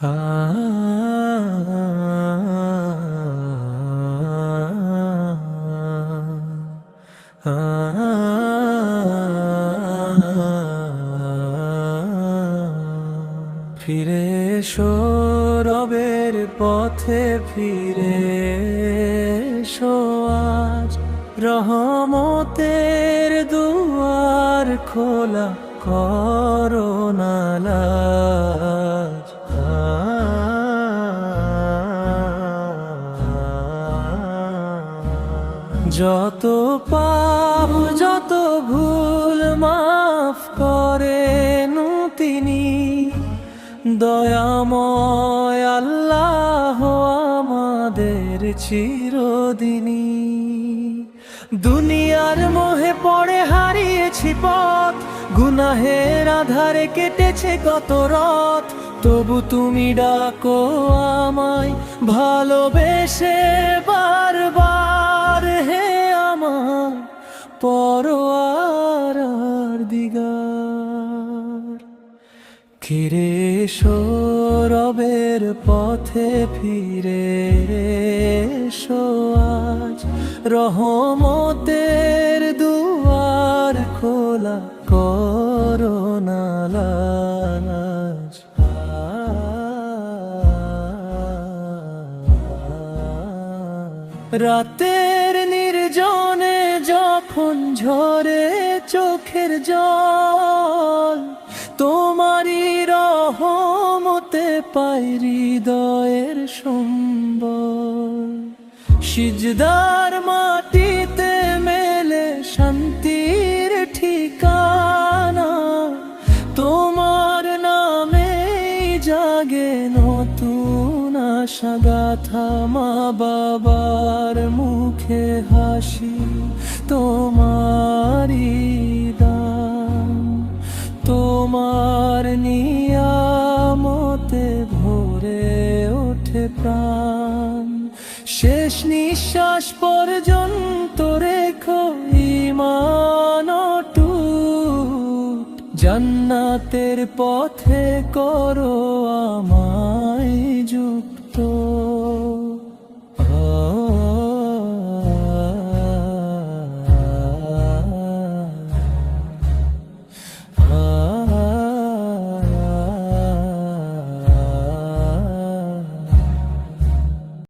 ফিরে এসো রবের পথে, ফিরে এসো আজ, রহমতের দুয়ার খোলা করো না লাজ। যত পাপ যত ভুল মাফ করেন তিনি, দয়াময় আল্লাহ আমাদের চিরদিনী। দুনিয়ার মোহে পড়ে হারিয়েছি পথ, গুনাহের আধারে কেটেছে কত রাত, তবু তুমি ডাকো আমায় ভালোবেসে বারবার। হে আমার পরওয়ার দিগার, ফিরে এসো রবের পথে, ফিরে এসো আজ, রহমতের দুয়ার খোলা করো না লাজ। রাতের নির্জনে যখন ঝরে চোখের জল, তোমারই রহমতে পাই হৃদয়ের সম্বল। সিজদার মাটিতে মেলে শান্তির ঠিকানা, তোমার নামে জাগে নতুন আশা গাথা। মা বাবার মুখে হাসি তোমারই দান, তোমার নিয়ামতে ভরে ওঠে প্রাণ। শেষ নিঃশ্বাস পর্যন্ত রেখো ঈমান অটুট, জান্নাতের পথে করো আমায় যুক্ত।